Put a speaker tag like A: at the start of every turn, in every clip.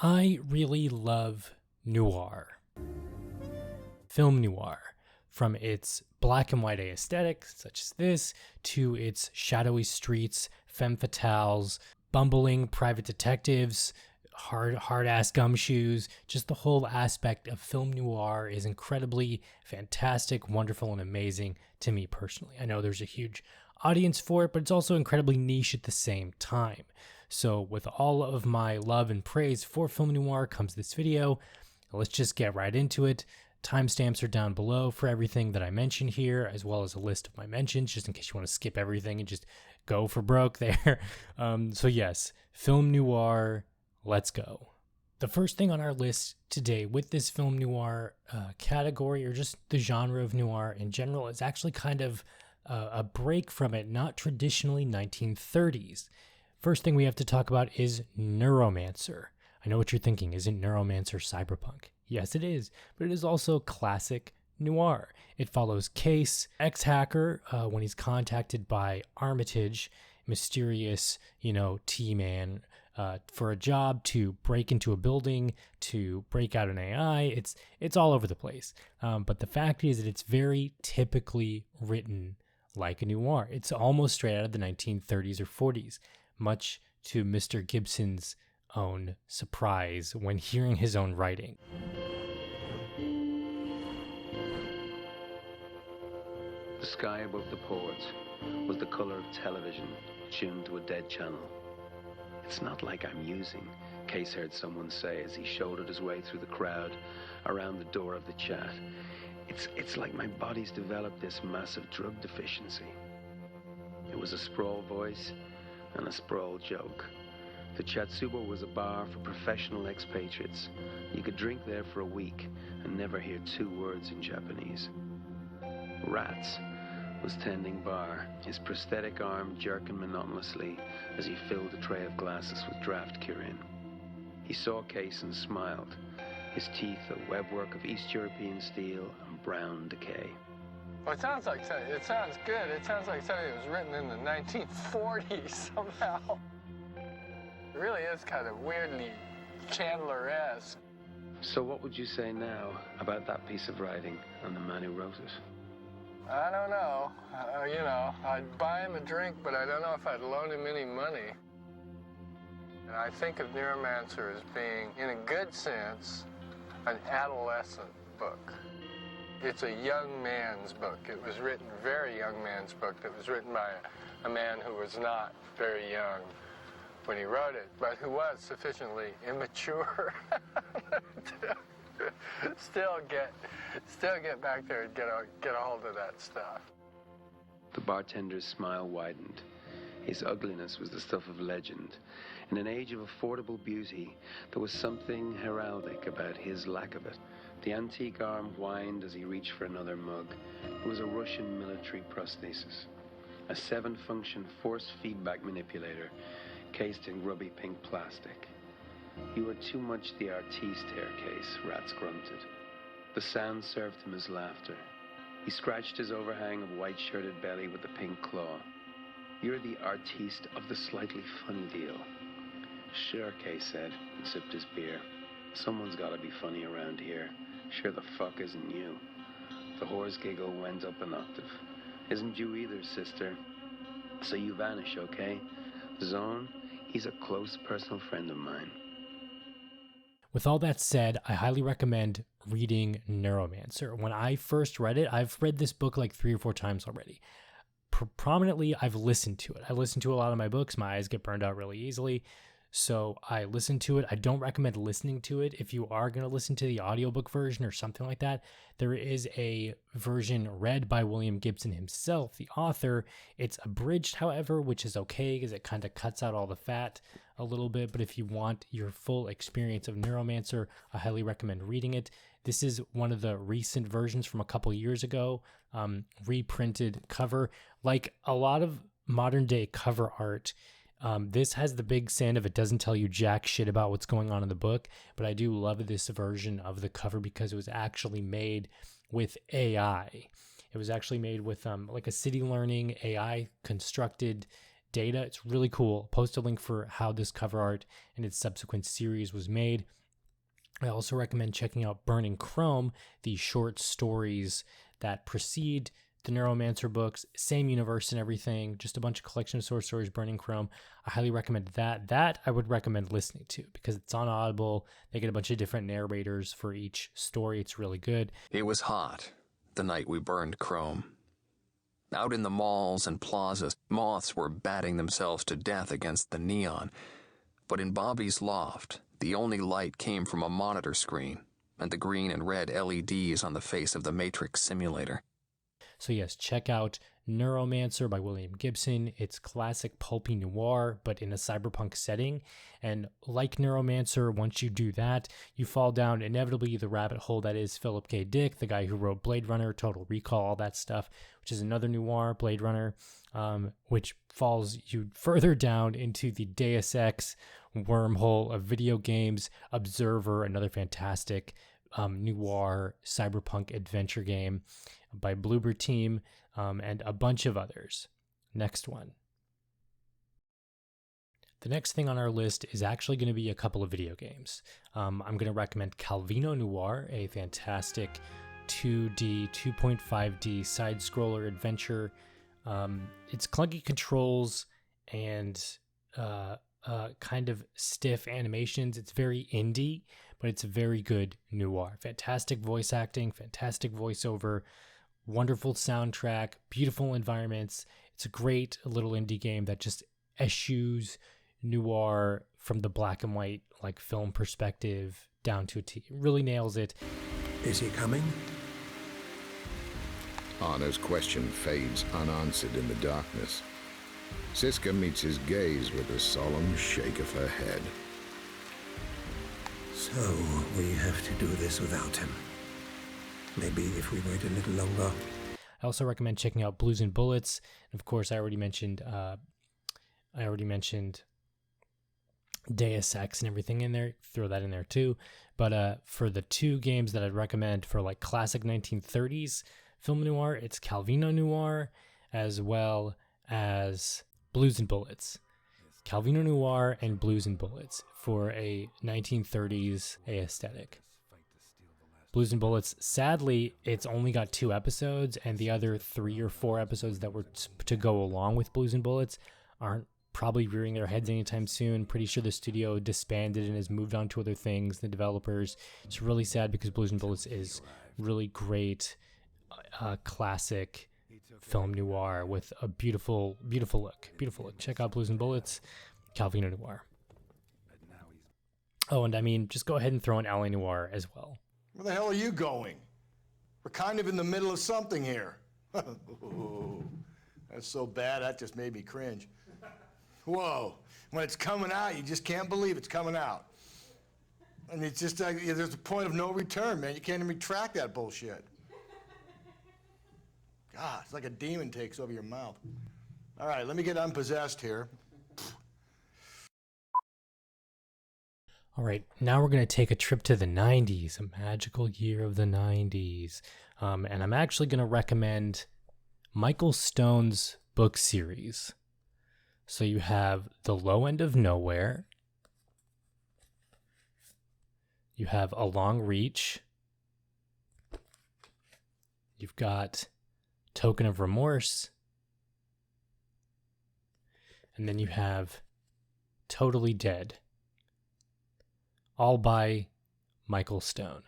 A: I really love noir, film noir, from its black and white aesthetic, such as this, to its shadowy streets, femme fatales, bumbling private detectives, hard-ass gumshoes. Just the whole aspect of film noir is incredibly fantastic, wonderful, and amazing to me personally. I know there's a huge audience for it, but it's also incredibly niche at the same time. So with all of my love and praise for film noir comes this video. Let's just get right into it. Timestamps are down below for everything that I mentioned here, as well as a list of my mentions, just in case you want to skip everything and just go for broke there. So yes, film noir, let's go. The first thing on our list today with this film noir category, or just the genre of noir in general, is actually kind of a break from it, not traditionally 1930s. First thing we have to talk about is Neuromancer. I know what you're thinking. Isn't Neuromancer cyberpunk? Yes, it is, but it is also classic noir. It follows Case, ex-hacker, when he's contacted by Armitage, mysterious, T-man, for a job to break into a building, to break out an AI. It's all over the place. But the fact is that it's very typically written like a noir. It's almost straight out of the 1930s or 40s, much to Mr. Gibson's own surprise when hearing his own writing.
B: The sky above the port was the color of television tuned to a dead channel. It's not like I'm using, Case heard someone say as he shouldered his way through the crowd around the door of the chat. It's like my body's developed this massive drug deficiency. It was a sprawl voice and a sprawl joke. The Chatsuba was a bar for professional expatriates. You could drink there for a week and never hear two words in Japanese. Rats was tending bar, his prosthetic arm jerking monotonously as he filled a tray of glasses with draft Kirin. He saw Case and smiled, his teeth a webwork of East European steel and brown decay.
C: Well, it sounds good. It sounds like something that was written in the 1940s somehow. It really is kind of weirdly Chandler-esque.
B: So what would you say now about that piece of writing and the man who wrote it?
C: I don't know. I'd buy him a drink, but I don't know if I'd loan him any money. And I think of Neuromancer as being, in a good sense, an adolescent book. It's a young man's book. It was written, very young man's book. It was written by a man who was not very young when he wrote it, but who was sufficiently immature to still get back there and get a hold of that stuff.
B: The bartender's smile widened. His ugliness was the stuff of legend. In an age of affordable beauty, there was something heraldic about his lack of it. The antique arm whined as he reached for another mug. It was a Russian military prosthesis, a 7-function force feedback manipulator cased in grubby pink plastic. You were too much the artiste here, Case, Rats grunted. The sound served him as laughter. He scratched his overhang of white-shirted belly with the pink claw. You're the artiste of the slightly funny deal. Sure, Case said, and sipped his beer. Someone's gotta be funny around here. Sure the fuck isn't you. The whore's giggle went up an octave. Isn't you either, sister. So you vanish, okay? Zone, he's a close personal friend of mine.
A: With all that said, I highly recommend reading Neuromancer. When I first read it, I've read this book like 3 or 4 times already. Prominently, I've listened to it. I listen to a lot of my books. My eyes get burned out really easily. So I listen to it. I don't recommend listening to it. If you are going to listen to the audiobook version or something like that, there is a version read by William Gibson himself, the author. It's abridged, however, which is okay because it kind of cuts out all the fat a little bit. But if you want your full experience of Neuromancer, I highly recommend reading it. This is one of the recent versions from a couple years ago, reprinted cover. Like a lot of modern day cover art, this has the big sin of it doesn't tell you jack shit about what's going on in the book, but I do love this version of the cover because it was actually made with AI. It was actually made with like a city learning AI constructed Data. It's really cool. Post a link for how this cover art and its subsequent series was made. I also recommend checking out Burning Chrome, the short stories that precede the Neuromancer books, same universe and everything, just a bunch of collection of short stories, Burning Chrome. I highly recommend that. That I would recommend listening to because it's on Audible. They get a bunch of different narrators for each story. It's really good.
D: It was hot, the night we burned Chrome. Out in the malls and plazas, moths were batting themselves to death against the neon. But in Bobby's loft, the only light came from a monitor screen and the green and red LEDs on the face of the Matrix simulator.
A: So yes, check out Neuromancer by William Gibson. It's classic pulpy noir, but in a cyberpunk setting. And like Neuromancer, once you do that, you fall down inevitably the rabbit hole that is Philip K. Dick, the guy who wrote Blade Runner, Total Recall, all that stuff, which is another noir, Blade Runner, which falls you further down into the Deus Ex wormhole of video games. Observer, another fantastic noir cyberpunk adventure game by Bloober team, and a bunch of others. Next one. The next thing on our list is actually going to be a couple of video games. I'm going to recommend Calvino Noir, a fantastic 2D, 2.5D side-scroller adventure. It's clunky controls and kind of stiff animations. It's very indie, but it's a very good noir. Fantastic voice acting, fantastic voiceover, wonderful soundtrack, beautiful environments. It's a great little indie game that just eschews noir from the black and white like film perspective down to a T. It really nails it.
E: Is he coming?
F: Anna's question fades unanswered in the darkness. Siska meets his gaze with a solemn shake of her head.
E: So, we have to do this without him. Maybe if we wait a little longer.
A: I also recommend checking out Blues and Bullets. And of course, I already mentioned Deus Ex and everything in there. Throw that in there too. But for the two games that I'd recommend for like classic 1930s film noir, it's Calvino Noir as well as Blues and Bullets. Calvino Noir and Blues and Bullets for a 1930s aesthetic. Blues and Bullets, sadly, it's only got 2 episodes, and the other 3 or 4 episodes that were to go along with Blues and Bullets aren't probably rearing their heads anytime soon. Pretty sure the studio disbanded and has moved on to other things, the developers. It's really sad because Blues and Bullets is really great, classic film noir with a beautiful, beautiful look. Beautiful look. Check out Blues and Bullets, Calvino Noir. Oh, and I mean, just go ahead and throw in LA Noir as well.
G: Where the hell are you going? We're kind of in the middle of something here. That's so bad, that just made me cringe. Whoa, when it's coming out, you just can't believe it's coming out. And it's just like, there's a point of no return, man. You can't even retract that bullshit. God, it's like a demon takes over your mouth. All right, let me get unpossessed here.
A: All right, now we're going to take a trip to the 90s, a magical year of the 90s. And I'm actually going to recommend Michael Stone's book series. So you have The Low End of Nowhere. You have A Long Reach. You've got Token of Remorse. And then you have Totally Dead. All by Michael Stone.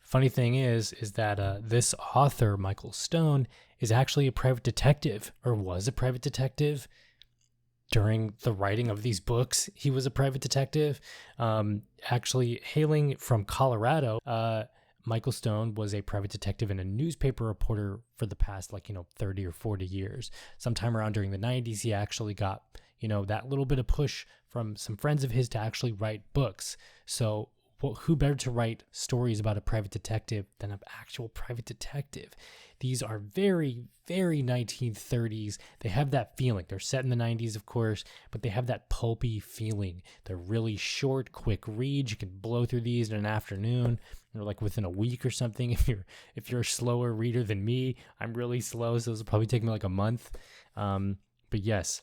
A: Funny thing is that this author, Michael Stone, is actually a private detective, or was a private detective. During the writing of these books, he was a private detective. Actually, hailing from Colorado, Michael Stone was a private detective and a newspaper reporter for the past, 30 or 40 years. Sometime around during the 90s, he actually got, that little bit of push from some friends of his to actually write books. So who better to write stories about a private detective than an actual private detective? These are very, very 1930s. They have that feeling. They're set in the 90s, of course, but they have that pulpy feeling. They're really short, quick reads. You can blow through these in an afternoon, or like within a week or something. If you're a slower reader than me, I'm really slow, so this will probably take me like a month. But yes,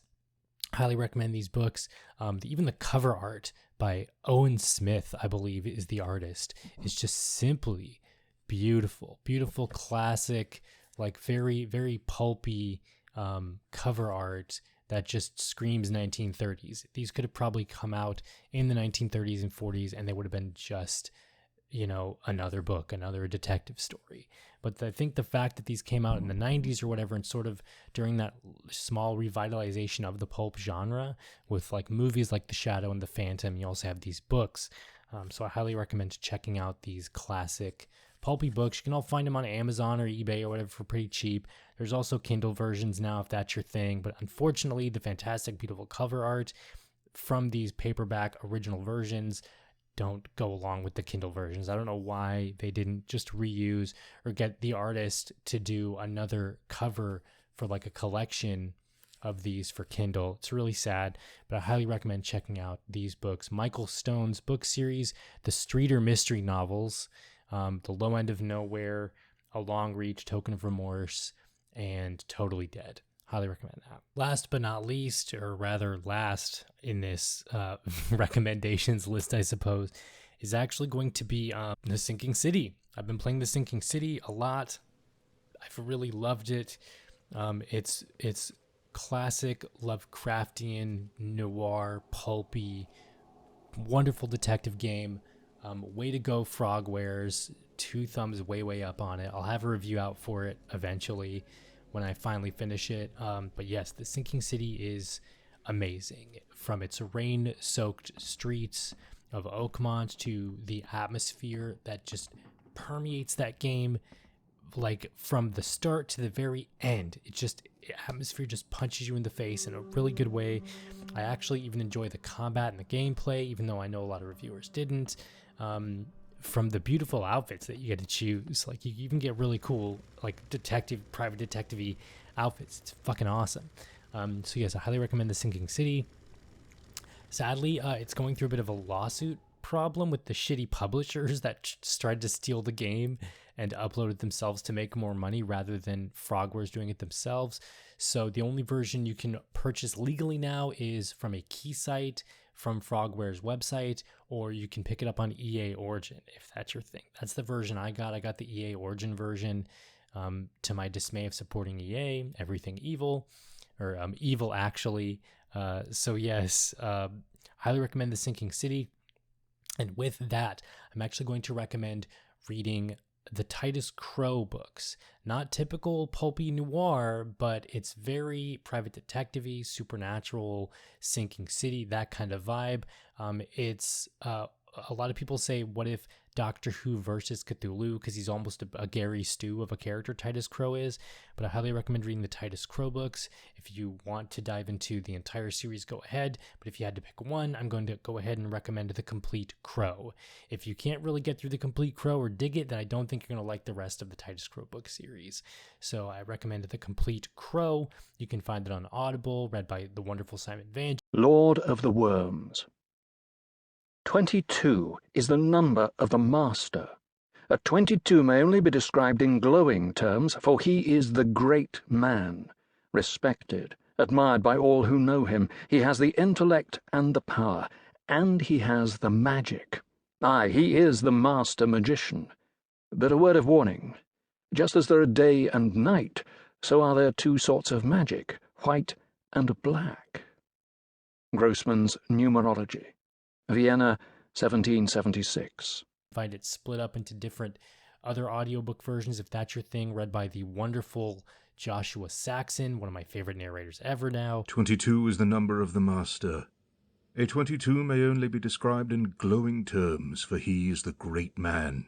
A: Highly recommend these books. Even the cover art by Owen Smith, I believe is the artist, is just simply beautiful. Beautiful, classic, like very, very pulpy cover art that just screams 1930s. These could have probably come out in the 1930s and 40s, and they would have been just, another book, another detective story. But I think the fact that these came out in the 90s or whatever, and sort of during that small revitalization of the pulp genre with like movies like The Shadow and The Phantom, you also have these books. So I highly recommend checking out these classic pulpy books. You can all find them on Amazon or eBay or whatever for pretty cheap. There's also Kindle versions now if that's your thing. But unfortunately, the fantastic, beautiful cover art from these paperback original versions don't go along with the Kindle versions. I don't know why they didn't just reuse or get the artist to do another cover for like a collection of these for Kindle. It's really sad, but I highly recommend checking out these books. Michael Stone's book series, the Streeter mystery novels, The Low End of Nowhere, A Long Reach, Token of Remorse, and Totally Dead. Highly recommend that. Last but not least, or rather last in this recommendations list, I suppose, is actually going to be The Sinking City. I've been playing The Sinking City a lot. I've really loved it. It's classic Lovecraftian, noir, pulpy, wonderful detective game. Way to go, Frogwares. 2 thumbs way up on it. I'll have a review out for it eventually when I finally finish it. But yes, The Sinking City is amazing. From its rain-soaked streets of Oakmont to the atmosphere that just permeates that game, like from the start to the very end. Atmosphere just punches you in the face in a really good way. I actually even enjoy the combat and the gameplay, even though I know a lot of reviewers didn't. From the beautiful outfits that you get to choose, like you even get really cool, like private detective-y outfits. It's fucking awesome. So yes, I highly recommend The Sinking City. Sadly, it's going through a bit of a lawsuit problem with the shitty publishers that tried to steal the game and uploaded themselves to make more money rather than Frogwares doing it themselves. So the only version you can purchase legally now is from a key site from Frogwares website, or you can pick it up on EA Origin if that's your thing. That's the version I got. I got the EA Origin version, to my dismay of supporting EA, everything evil, or evil actually. So yes, highly recommend The Sinking City. And with that, I'm actually going to recommend reading the Titus Crow books. Not typical pulpy noir, but it's very private detective-y, supernatural, Sinking City, that kind of vibe. It's a lot of people say, what if Doctor Who versus Cthulhu? Because he's almost a Gary Stu of a character, Titus Crow is. But I highly recommend reading the Titus Crow books. If you want to dive into the entire series, go ahead. But if you had to pick one, I'm going to go ahead and recommend the Compleat Crow. If you can't really get through the Compleat Crow or dig it, then I don't think you're going to like the rest of the Titus Crow book series. So I recommend the Compleat Crow. You can find it on Audible, read by the wonderful Simon Van.
H: Lord of the Worms. 22 is the number of the Master. A 22 may only be described in glowing terms, for he is the great man, respected, admired by all who know him. He has the intellect and the power, and he has the magic. Aye, he is the master magician. But a word of warning. Just as there are day and night, so are there 2 sorts of magic, white and black. Grossman's Numerology. Vienna, 1776.
A: Find it split up into different other audiobook versions if that's your thing, read by the wonderful Joshua Saxon, one of my favorite narrators ever now.
I: 22 is the number of the Master. A 22 may only be described in glowing terms, for he is the great man,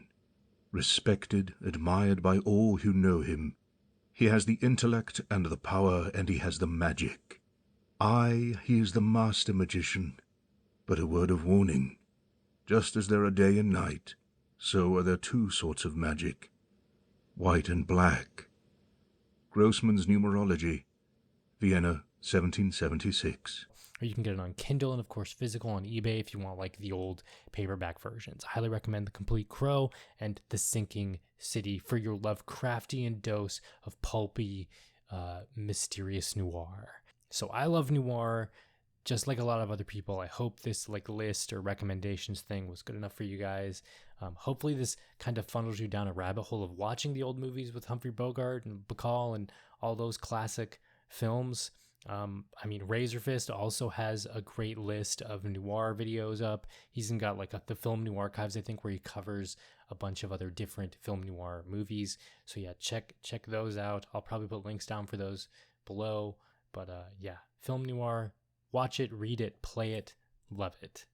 I: respected, admired by all who know him. He has the intellect and the power, and he has the magic. Aye, he is the master magician. But a word of warning. Just as there are day and night, so are there 2 sorts of magic, white and black. Grossman's Numerology, Vienna, 1776.
A: Or you can get it on Kindle and, of course, physical on eBay if you want, like, the old paperback versions. I highly recommend The Compleat Crow and The Sinking City for your Lovecraftian dose of pulpy, mysterious noir. So I love noir. just like a lot of other people, I hope this like list or recommendations thing was good enough for you guys. Hopefully this kind of funnels you down a rabbit hole of watching the old movies with Humphrey Bogart and Bacall and all those classic films. I mean, Razorfist also has a great list of noir videos up. He's even got like the Film Noir Archives, I think, where he covers a bunch of other different film noir movies. So yeah, check those out. I'll probably put links down for those below. But yeah, Film Noir, watch it, read it, play it, love it.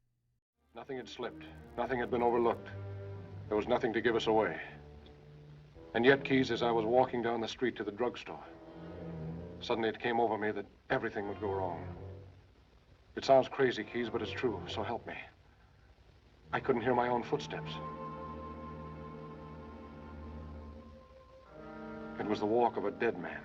J: Nothing had slipped. Nothing had been overlooked. There was nothing to give us away. And yet, Keyes, as I was walking down the street to the drugstore, suddenly it came over me that everything would go wrong. It sounds crazy, Keyes, but it's true, so help me. I couldn't hear my own footsteps. It was the walk of a dead man.